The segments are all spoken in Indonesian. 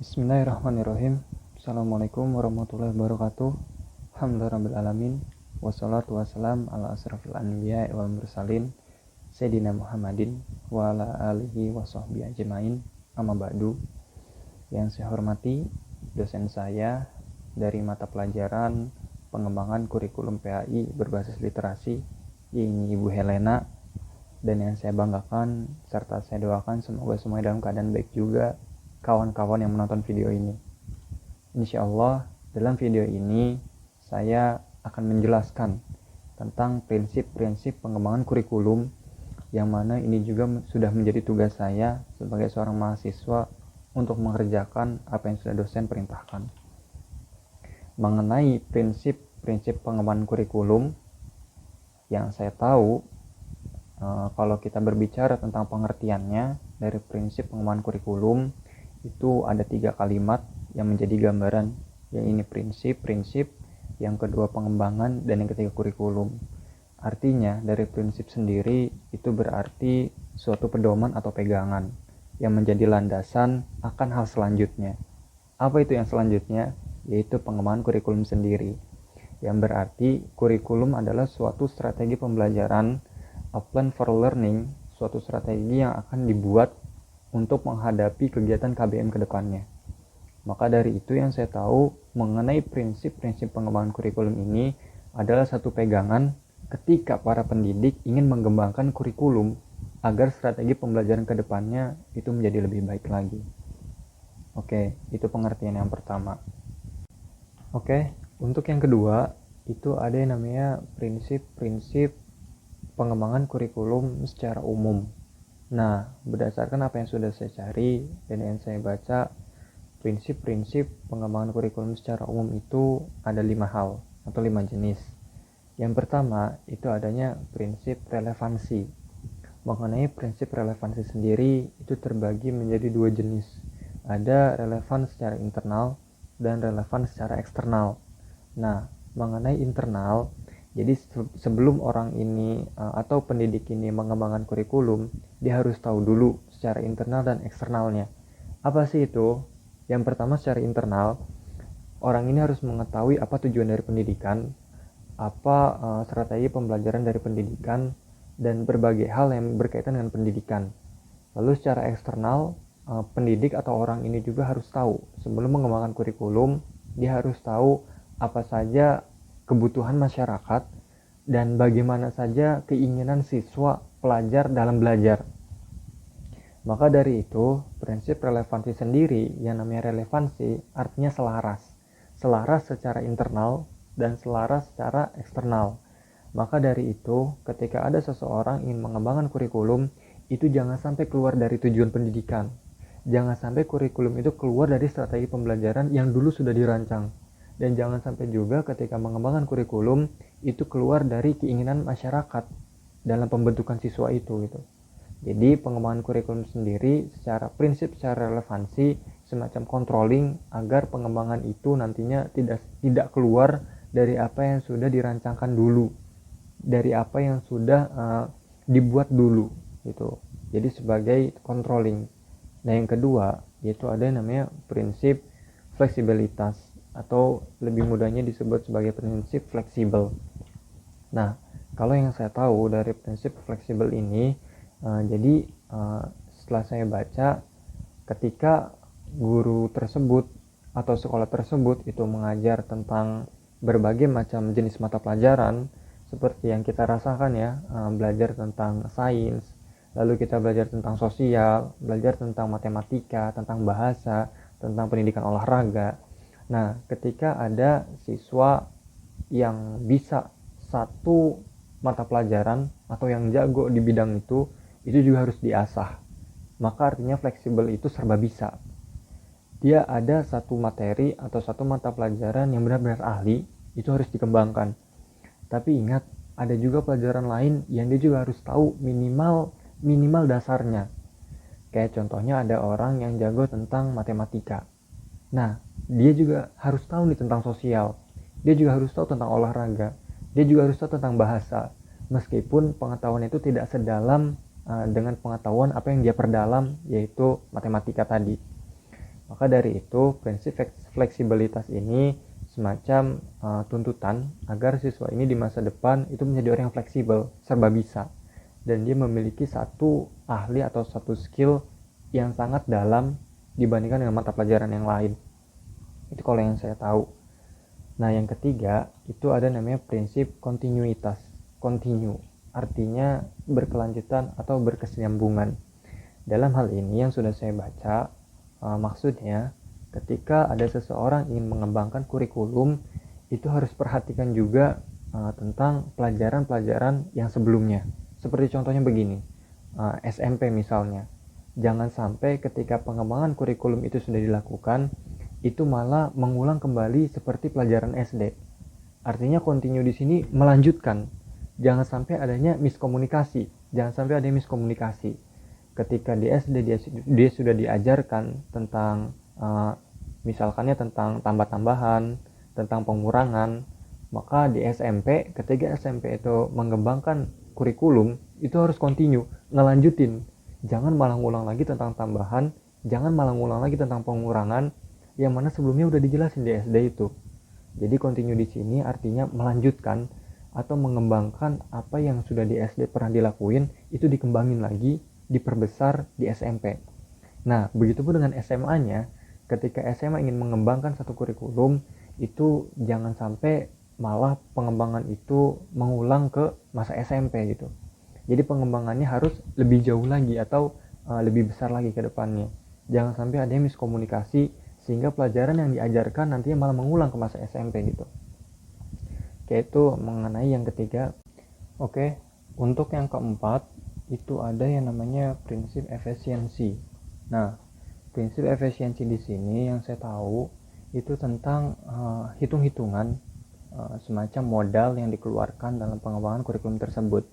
Bismillahirrahmanirrahim. Assalamualaikum warahmatullahi wabarakatuh. Alhamdulillahirrahmanirrahim. Wassalatu wassalam ala asrafil anbiya wal mursalin Sayyidina Muhammadin wa ala alihi wa sahbihi ajmain. Amma ba'du. Yang saya hormati dosen saya dari mata pelajaran pengembangan kurikulum PAI berbasis literasi, ini Ibu Helena, dan yang saya banggakan serta saya doakan semoga semuanya dalam keadaan baik juga kawan-kawan yang menonton video ini. Insya Allah dalam video ini saya akan menjelaskan tentang prinsip-prinsip pengembangan kurikulum, yang mana ini juga sudah menjadi tugas saya sebagai seorang mahasiswa untuk mengerjakan apa yang sudah dosen perintahkan. Mengenai prinsip-prinsip pengembangan kurikulum, yang saya tahu kalau kita berbicara tentang pengertiannya dari prinsip pengembangan kurikulum, itu ada 3 kalimat yang menjadi gambaran, yang ini prinsip, yang kedua pengembangan, dan yang ketiga kurikulum. Artinya dari prinsip sendiri itu berarti suatu pedoman atau pegangan yang menjadi landasan akan hal selanjutnya. Apa itu yang selanjutnya? Yaitu pengembangan kurikulum sendiri, yang berarti kurikulum adalah suatu strategi pembelajaran, a plan for learning, suatu strategi yang akan dibuat untuk menghadapi kegiatan KBM ke depannya. Maka dari itu yang saya tahu mengenai prinsip-prinsip pengembangan kurikulum ini adalah satu pegangan ketika para pendidik ingin mengembangkan kurikulum agar strategi pembelajaran ke depannya itu menjadi lebih baik lagi. Oke, itu pengertian yang pertama. Oke, untuk yang kedua itu ada yang namanya prinsip-prinsip pengembangan kurikulum secara umum. Nah, berdasarkan apa yang sudah saya cari dan yang saya baca, prinsip-prinsip pengembangan kurikulum secara umum itu ada 5 hal atau 5 jenis. Yang pertama itu adanya prinsip relevansi. Mengenai prinsip relevansi sendiri itu terbagi menjadi 2 jenis. Ada relevan secara internal dan relevan secara eksternal. Nah, mengenai internal, jadi sebelum orang ini atau pendidik ini mengembangkan kurikulum, dia harus tahu dulu secara internal dan eksternalnya. Apa sih itu? Yang pertama secara internal, orang ini harus mengetahui apa tujuan dari pendidikan, apa strategi pembelajaran dari pendidikan, dan berbagai hal yang berkaitan dengan pendidikan. Lalu secara eksternal, pendidik atau orang ini juga harus tahu, sebelum mengembangkan kurikulum, dia harus tahu apa saja kebutuhan masyarakat dan bagaimana saja keinginan siswa pelajar dalam belajar. Maka dari itu, prinsip relevansi sendiri yang namanya relevansi artinya selaras. Selaras secara internal dan selaras secara eksternal. Maka dari itu, ketika ada seseorang ingin mengembangkan kurikulum, itu jangan sampai keluar dari tujuan pendidikan. Jangan sampai kurikulum itu keluar dari strategi pembelajaran yang dulu sudah dirancang. Dan jangan sampai juga ketika mengembangkan kurikulum itu keluar dari keinginan masyarakat dalam pembentukan siswa itu gitu. Jadi pengembangan kurikulum sendiri secara prinsip, secara relevansi semacam controlling agar pengembangan itu nantinya tidak keluar dari apa yang sudah dirancangkan dulu, dari apa yang sudah dibuat dulu gitu. Jadi sebagai controlling. Nah, yang kedua yaitu ada yang namanya prinsip fleksibilitas, atau lebih mudahnya disebut sebagai prinsip fleksibel. Nah, kalau yang saya tahu dari prinsip fleksibel ini, jadi setelah saya baca, ketika guru tersebut atau sekolah tersebut itu mengajar tentang berbagai macam jenis mata pelajaran, seperti yang kita rasakan ya, belajar tentang sains, lalu kita belajar tentang sosial, belajar tentang matematika, tentang bahasa, tentang pendidikan olahraga. Nah, ketika ada siswa yang bisa satu mata pelajaran atau yang jago di bidang itu juga harus diasah. Maka artinya fleksibel itu serba bisa. Dia ada satu materi atau satu mata pelajaran yang benar-benar ahli, itu harus dikembangkan. Tapi ingat, ada juga pelajaran lain yang dia juga harus tahu minimal dasarnya. Kayak contohnya ada orang yang jago tentang matematika. Nah, dia juga harus tahu nih tentang sosial. Dia juga harus tahu tentang olahraga. Dia juga harus tahu tentang bahasa. Meskipun pengetahuan itu tidak sedalam dengan pengetahuan apa yang dia perdalam, yaitu matematika tadi. Maka dari itu, prinsip fleksibilitas ini semacam tuntutan agar siswa ini di masa depan itu menjadi orang yang fleksibel, serba bisa. Dan dia memiliki satu ahli atau satu skill yang sangat dalam dibandingkan dengan mata pelajaran yang lain. Itu kalau yang saya tahu. Nah, yang ketiga itu ada namanya prinsip kontinuitas. Continue artinya berkelanjutan atau berkesinambungan. Dalam hal ini yang sudah saya baca, maksudnya ketika ada seseorang ingin mengembangkan kurikulum, itu harus perhatikan juga tentang pelajaran-pelajaran yang sebelumnya. Seperti contohnya begini, SMP misalnya. Jangan sampai ketika pengembangan kurikulum itu sudah dilakukan, itu malah mengulang kembali seperti pelajaran SD. Artinya continue di sini melanjutkan. Jangan sampai adanya miskomunikasi. Jangan sampai ada miskomunikasi. Ketika di SD dia sudah diajarkan tentang misalkannya tentang tambah-tambahan, tentang pengurangan, maka di SMP ketika SMP itu mengembangkan kurikulum itu harus continue, ngelanjutin. Jangan malah ngulang lagi tentang tambahan, jangan malah ngulang lagi tentang pengurangan yang mana sebelumnya udah dijelasin di SD itu. Jadi continue di sini artinya melanjutkan atau mengembangkan apa yang sudah di SD pernah dilakuin, itu dikembangin lagi, diperbesar di SMP. Nah, begitupun dengan SMA-nya, ketika SMA ingin mengembangkan satu kurikulum, itu jangan sampai malah pengembangan itu mengulang ke masa SMP gitu. Jadi pengembangannya harus lebih jauh lagi atau lebih besar lagi ke depannya. Jangan sampai ada miskomunikasi sehingga pelajaran yang diajarkan nantinya malah mengulang ke masa SMP gitu. Kayak itu mengenai yang ketiga. Oke, untuk yang keempat itu ada yang namanya prinsip efisiensi. Nah, prinsip efisiensi di sini yang saya tahu itu tentang hitung-hitungan semacam modal yang dikeluarkan dalam pengembangan kurikulum tersebut.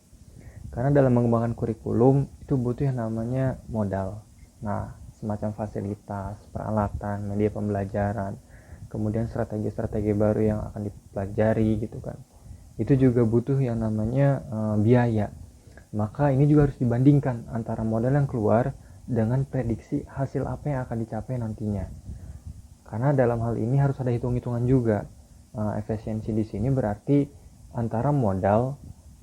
Karena dalam mengembangkan kurikulum itu butuh yang namanya modal. Nah, semacam fasilitas, peralatan, media pembelajaran, kemudian strategi-strategi baru yang akan dipelajari gitu kan. Itu juga butuh yang namanya biaya. Maka ini juga harus dibandingkan antara modal yang keluar dengan prediksi hasil apa yang akan dicapai nantinya. Karena dalam hal ini harus ada hitung-hitungan juga. Efisiensi di sini berarti antara modal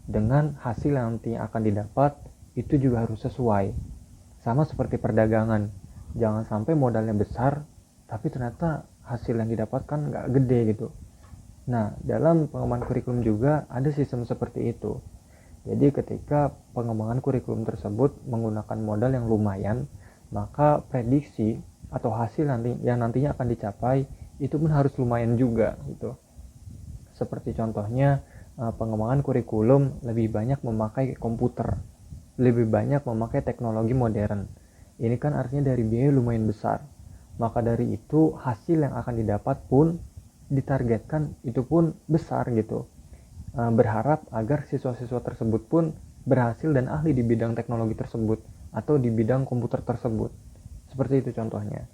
dengan hasil yang nanti akan didapat itu juga harus sesuai. Sama seperti perdagangan. Jangan sampai modalnya besar tapi ternyata hasil yang didapatkan nggak gede gitu. Nah, dalam pengembangan kurikulum juga ada sistem seperti itu. Jadi ketika pengembangan kurikulum tersebut menggunakan modal yang lumayan, maka prediksi atau hasil yang nantinya akan dicapai itu pun harus lumayan juga gitu. Seperti contohnya pengembangan kurikulum lebih banyak memakai komputer, lebih banyak memakai teknologi modern. Ini kan artinya dari biaya lumayan besar. Maka dari itu hasil yang akan didapat pun ditargetkan itu pun besar gitu. Berharap agar siswa-siswa tersebut pun berhasil dan ahli di bidang teknologi tersebut atau di bidang komputer tersebut. Seperti itu contohnya.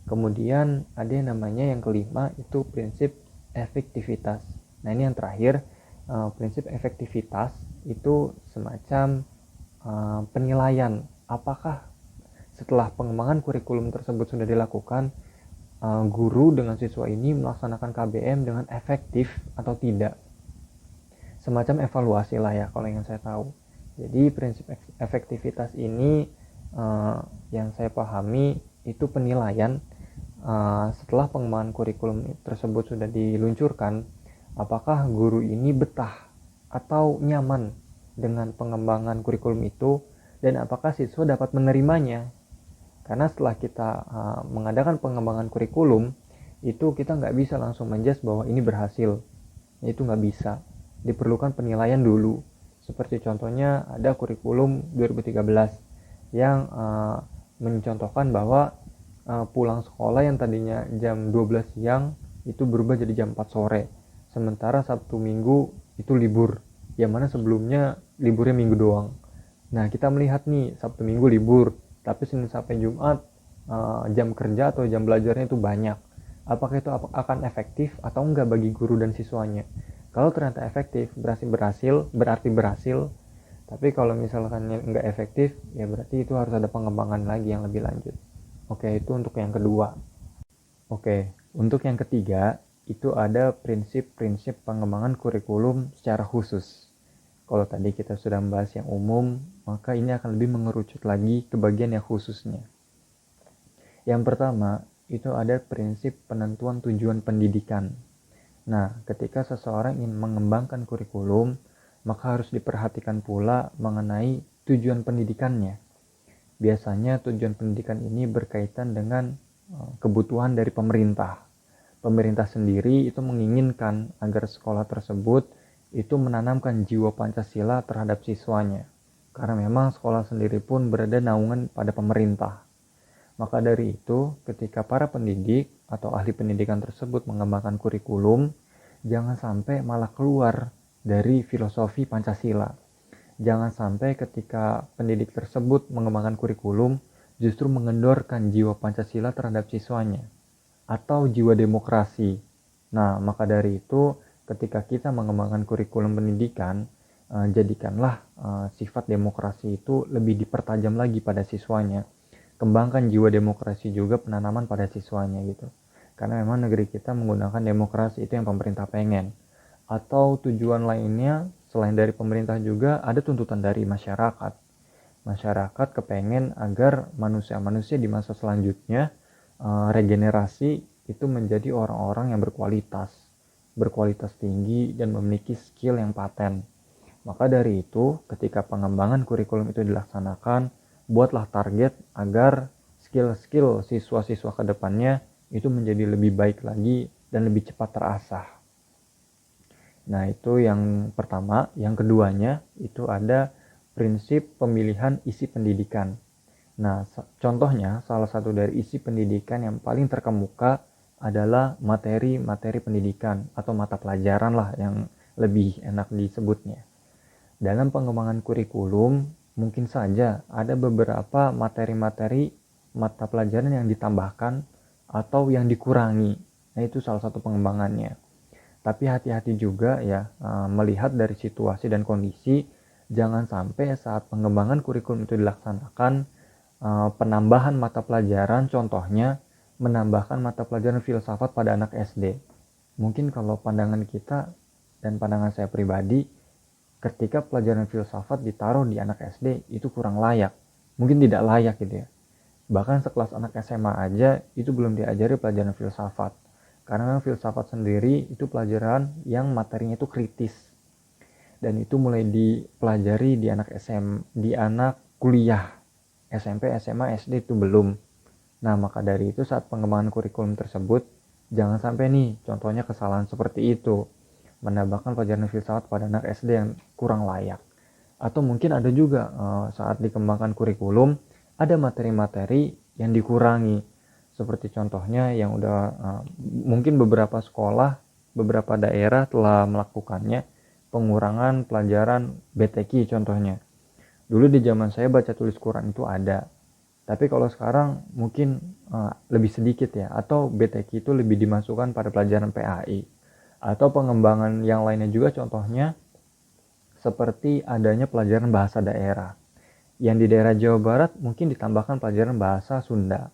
Kemudian ada yang namanya yang kelima itu prinsip efektivitas. Nah, ini yang terakhir, prinsip efektivitas itu semacam penilaian apakah setelah pengembangan kurikulum tersebut sudah dilakukan, guru dengan siswa ini melaksanakan KBM dengan efektif atau tidak. Semacam evaluasi lah ya kalau yang saya tahu. Jadi prinsip efektivitas ini yang saya pahami itu penilaian setelah pengembangan kurikulum tersebut sudah diluncurkan, apakah guru ini betah atau nyaman dengan pengembangan kurikulum itu dan apakah siswa dapat menerimanya. Karena setelah kita mengadakan pengembangan kurikulum, itu kita nggak bisa langsung menjudge bahwa ini berhasil. Itu nggak bisa. Diperlukan penilaian dulu. Seperti contohnya ada kurikulum 2013 yang mencontohkan bahwa pulang sekolah yang tadinya jam 12 siang itu berubah jadi jam 4 sore. Sementara Sabtu Minggu itu libur. Yang mana sebelumnya liburnya Minggu doang. Nah, kita melihat nih Sabtu Minggu libur, tapi Senin sampai Jumat jam kerja atau jam belajarnya itu banyak. Apakah itu akan efektif atau enggak bagi guru dan siswanya? Kalau ternyata efektif, berarti berhasil. Tapi kalau misalkan enggak efektif, ya berarti itu harus ada pengembangan lagi yang lebih lanjut. Oke, itu untuk yang kedua. Oke, untuk yang ketiga, itu ada prinsip-prinsip pengembangan kurikulum secara khusus. Kalau tadi kita sudah membahas yang umum, maka ini akan lebih mengerucut lagi ke bagian yang khususnya. Yang pertama, itu ada prinsip penentuan tujuan pendidikan. Nah, ketika seseorang ingin mengembangkan kurikulum, maka harus diperhatikan pula mengenai tujuan pendidikannya. Biasanya tujuan pendidikan ini berkaitan dengan kebutuhan dari pemerintah. Pemerintah sendiri itu menginginkan agar sekolah tersebut itu menanamkan jiwa Pancasila terhadap siswanya. Karena memang sekolah sendiri pun berada naungan pada pemerintah. Maka dari itu, ketika para pendidik atau ahli pendidikan tersebut mengembangkan kurikulum, jangan sampai malah keluar dari filosofi Pancasila. Jangan sampai ketika pendidik tersebut mengembangkan kurikulum, justru mengendorkan jiwa Pancasila terhadap siswanya atau jiwa demokrasi. Nah, maka dari itu ketika kita mengembangkan kurikulum pendidikan, jadikanlah sifat demokrasi itu lebih dipertajam lagi pada siswanya. Kembangkan jiwa demokrasi juga penanaman pada siswanya gitu. Karena memang negeri kita menggunakan demokrasi, itu yang pemerintah pengen. Atau tujuan lainnya selain dari pemerintah juga ada tuntutan dari masyarakat. Masyarakat kepengen agar manusia-manusia di masa selanjutnya regenerasi itu menjadi orang-orang yang berkualitas tinggi dan memiliki skill yang paten. Maka dari itu, ketika pengembangan kurikulum itu dilaksanakan, buatlah target agar skill-skill siswa-siswa ke depannya itu menjadi lebih baik lagi dan lebih cepat terasah. Nah, itu yang pertama. Yang keduanya itu ada prinsip pemilihan isi pendidikan. Nah, contohnya salah satu dari isi pendidikan yang paling terkemuka adalah materi-materi pendidikan atau mata pelajaran lah yang lebih enak disebutnya. Dalam pengembangan kurikulum, mungkin saja ada beberapa materi-materi mata pelajaran yang ditambahkan atau yang dikurangi. Nah, itu salah satu pengembangannya. Tapi hati-hati juga ya, melihat dari situasi dan kondisi, jangan sampai saat pengembangan kurikulum itu dilaksanakan, penambahan mata pelajaran, contohnya menambahkan mata pelajaran filsafat pada anak SD. Mungkin kalau pandangan kita dan pandangan saya pribadi, ketika pelajaran filsafat ditaruh di anak SD itu kurang layak, mungkin tidak layak gitu ya. Bahkan sekelas anak SMA aja itu belum diajari pelajaran filsafat, karena memang filsafat sendiri itu pelajaran yang materinya itu kritis, dan itu mulai dipelajari di anak di anak kuliah. SMP, SMA, SD itu belum. Nah, maka dari itu saat pengembangan kurikulum tersebut, jangan sampai nih contohnya kesalahan seperti itu, menambahkan pelajaran filsafat pada anak SD yang kurang layak. Atau mungkin ada juga saat dikembangkan kurikulum, ada materi-materi yang dikurangi. Seperti contohnya yang udah mungkin beberapa sekolah, beberapa daerah telah melakukannya, pengurangan pelajaran BTQ contohnya. Dulu di zaman saya baca tulis Quran itu ada, tapi kalau sekarang mungkin lebih sedikit ya, atau BTQ itu lebih dimasukkan pada pelajaran PAI. Atau pengembangan yang lainnya juga, contohnya seperti adanya pelajaran bahasa daerah. Yang di daerah Jawa Barat mungkin ditambahkan pelajaran bahasa Sunda.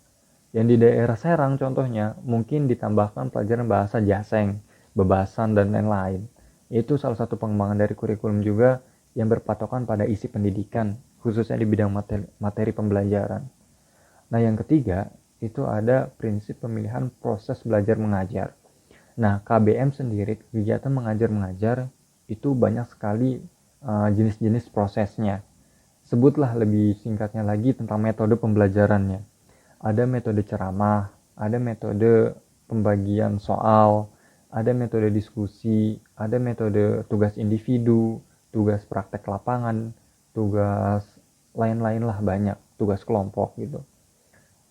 Yang di daerah Serang contohnya mungkin ditambahkan pelajaran bahasa Jaseng, Bebasan, dan lain-lain. Itu salah satu pengembangan dari kurikulum juga yang berpatokan pada isi pendidikan, khususnya di bidang materi pembelajaran. Nah, yang ketiga itu ada prinsip pemilihan proses belajar mengajar. Nah, KBM sendiri, kegiatan mengajar-mengajar, itu banyak sekali jenis-jenis prosesnya. Sebutlah lebih singkatnya lagi tentang metode pembelajarannya. Ada metode ceramah, ada metode pembagian soal, ada metode diskusi, ada metode tugas individu, tugas praktek lapangan, tugas lain-lain lah banyak, tugas kelompok gitu.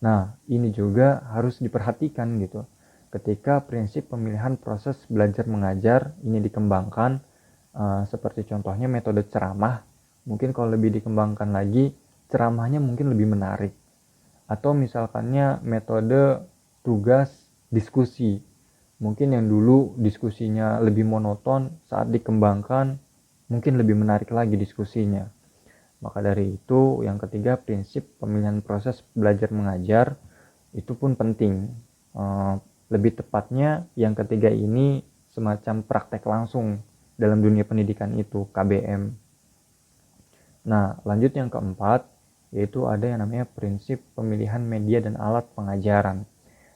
Nah, ini juga harus diperhatikan gitu. Ketika prinsip pemilihan proses belajar mengajar ini dikembangkan, seperti contohnya metode ceramah, mungkin kalau lebih dikembangkan lagi, ceramahnya mungkin lebih menarik. Atau misalkannya metode tugas diskusi, mungkin yang dulu diskusinya lebih monoton, saat dikembangkan mungkin lebih menarik lagi diskusinya. Maka dari itu, yang ketiga, prinsip pemilihan proses belajar mengajar itu pun penting. Lebih tepatnya yang ketiga ini semacam praktek langsung dalam dunia pendidikan itu, KBM. Nah, lanjut yang keempat, yaitu ada yang namanya prinsip pemilihan media dan alat pengajaran.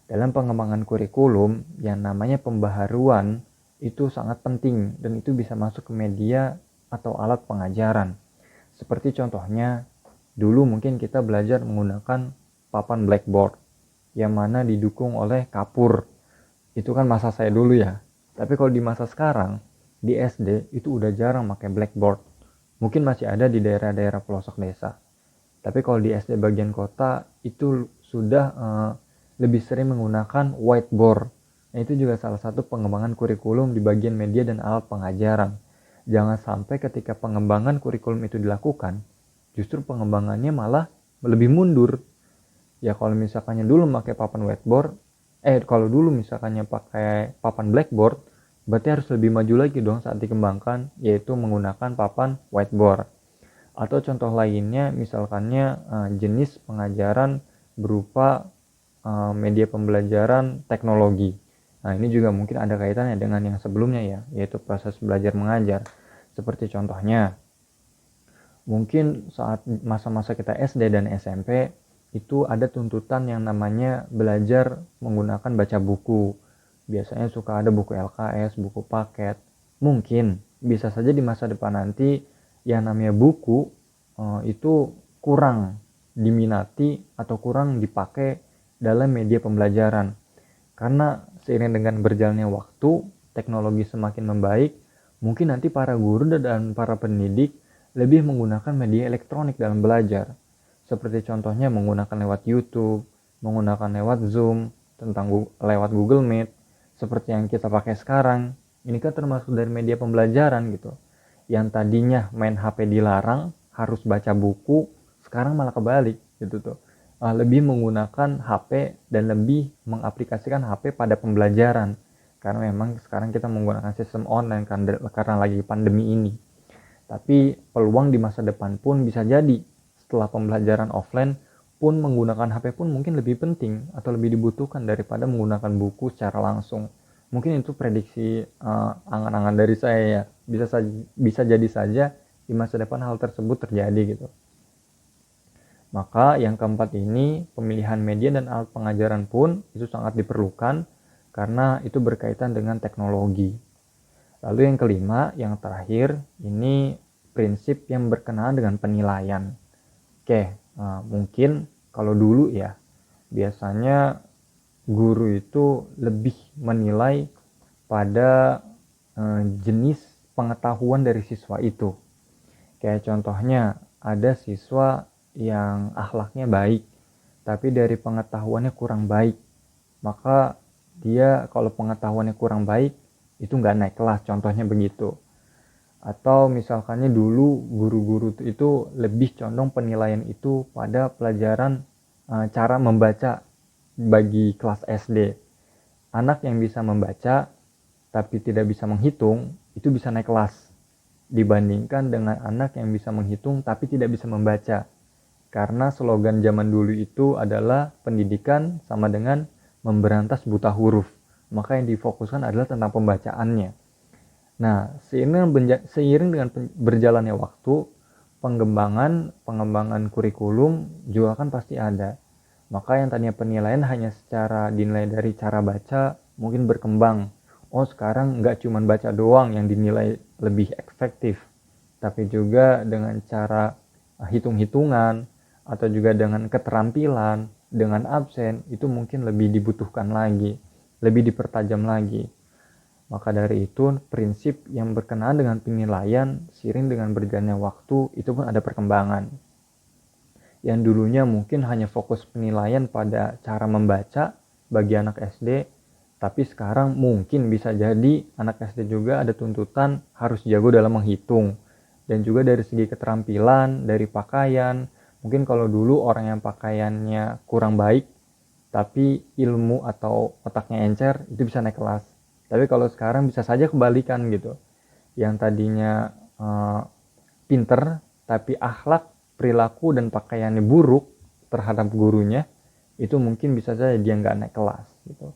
Dalam pengembangan kurikulum, yang namanya pembaharuan itu sangat penting dan itu bisa masuk ke media atau alat pengajaran. Seperti contohnya, dulu mungkin kita belajar menggunakan papan blackboard yang mana didukung oleh kapur. Itu kan masa saya dulu ya. Tapi kalau di masa sekarang, di SD itu udah jarang pakai blackboard. Mungkin masih ada di daerah-daerah pelosok desa. Tapi kalau di SD bagian kota itu sudah lebih sering menggunakan whiteboard. Nah, itu juga salah satu pengembangan kurikulum di bagian media dan alat pengajaran. Jangan sampai ketika pengembangan kurikulum itu dilakukan, justru pengembangannya malah lebih mundur. Ya kalau misalkannya dulu pakai papan whiteboard, kalau dulu misalkannya pakai papan blackboard, berarti harus lebih maju lagi dong saat dikembangkan, yaitu menggunakan papan whiteboard. Atau contoh lainnya misalkannya jenis pengajaran berupa media pembelajaran teknologi. Nah, ini juga mungkin ada kaitannya dengan yang sebelumnya ya, yaitu proses belajar mengajar. Seperti contohnya, mungkin saat masa-masa kita SD dan SMP, itu ada tuntutan yang namanya belajar menggunakan baca buku. Biasanya suka ada buku LKS, buku paket. Mungkin bisa saja di masa depan nanti yang namanya buku itu kurang diminati atau kurang dipakai dalam media pembelajaran. Karena seiring dengan berjalannya waktu, teknologi semakin membaik, mungkin nanti para guru dan para pendidik lebih menggunakan media elektronik dalam belajar. Seperti contohnya menggunakan lewat YouTube, menggunakan lewat Zoom, lewat Google Meet, seperti yang kita pakai sekarang. Ini kan termasuk dari media pembelajaran gitu. Yang tadinya main HP dilarang, harus baca buku, sekarang malah kebalik gitu tuh. Lebih menggunakan HP dan lebih mengaplikasikan HP pada pembelajaran. Karena memang sekarang kita menggunakan sistem online karena lagi pandemi ini. Tapi peluang di masa depan pun bisa jadi setelah pembelajaran offline pun menggunakan HP pun mungkin lebih penting atau lebih dibutuhkan daripada menggunakan buku secara langsung. Mungkin itu prediksi angan-angan dari saya ya. Bisa jadi saja di masa depan hal tersebut terjadi gitu. Maka yang keempat ini, pemilihan media dan alat pengajaran pun itu sangat diperlukan karena itu berkaitan dengan teknologi. Lalu yang kelima, yang terakhir, ini prinsip yang berkenaan dengan penilaian. Oke, mungkin kalau dulu ya, biasanya guru itu lebih menilai pada jenis pengetahuan dari siswa itu. Kayak contohnya, ada siswa yang akhlaknya baik, tapi dari pengetahuannya kurang baik. Maka dia kalau pengetahuannya kurang baik, itu nggak naik kelas, contohnya begitu. Atau misalkannya dulu guru-guru itu lebih condong penilaian itu pada pelajaran cara membaca bagi kelas SD. Anak yang bisa membaca tapi tidak bisa menghitung, itu bisa naik kelas. Dibandingkan dengan anak yang bisa menghitung tapi tidak bisa membaca. Karena slogan zaman dulu itu adalah pendidikan sama dengan memberantas buta huruf. Maka yang difokuskan adalah tentang pembacaannya. Nah, seiring dengan berjalannya waktu, pengembangan kurikulum juga kan pasti ada. Maka yang tadinya penilaian hanya secara dinilai dari cara baca, mungkin berkembang. Oh, sekarang nggak cuma baca doang yang dinilai lebih efektif, tapi juga dengan cara hitung-hitungan, atau juga dengan keterampilan, dengan absen, itu mungkin lebih dibutuhkan lagi, lebih dipertajam lagi. Maka dari itu, prinsip yang berkenaan dengan penilaian seiring dengan berjalannya waktu, itu pun ada perkembangan. Yang dulunya mungkin hanya fokus penilaian pada cara membaca bagi anak SD, tapi sekarang mungkin bisa jadi anak SD juga ada tuntutan harus jago dalam menghitung. Dan juga dari segi keterampilan, dari pakaian, mungkin kalau dulu orang yang pakaiannya kurang baik, tapi ilmu atau otaknya encer, itu bisa naik kelas. Tapi kalau sekarang bisa saja kebalikan gitu. Yang tadinya pinter, tapi akhlak, perilaku, dan pakaiannya buruk terhadap gurunya, itu mungkin bisa saja dia nggak naik kelas gitu.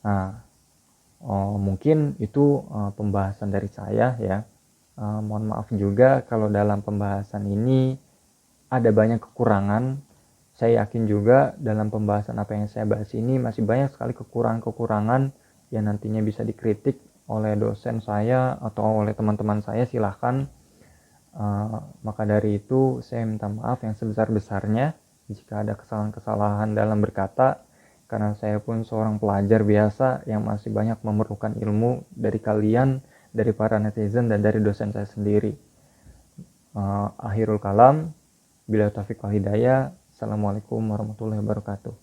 Nah, mungkin itu pembahasan dari saya ya. Mohon maaf juga kalau dalam pembahasan ini ada banyak kekurangan. Saya yakin juga dalam pembahasan apa yang saya bahas ini masih banyak sekali kekurangan-kekurangan yang nantinya bisa dikritik oleh dosen saya atau oleh teman-teman saya, silahkan. Maka dari itu saya minta maaf yang sebesar-besarnya jika ada kesalahan-kesalahan dalam berkata, karena saya pun seorang pelajar biasa yang masih banyak memerlukan ilmu dari kalian, dari para netizen, dan dari dosen saya sendiri. Akhirul kalam, bila taufiq wal hidayah. Assalamualaikum warahmatullahi wabarakatuh.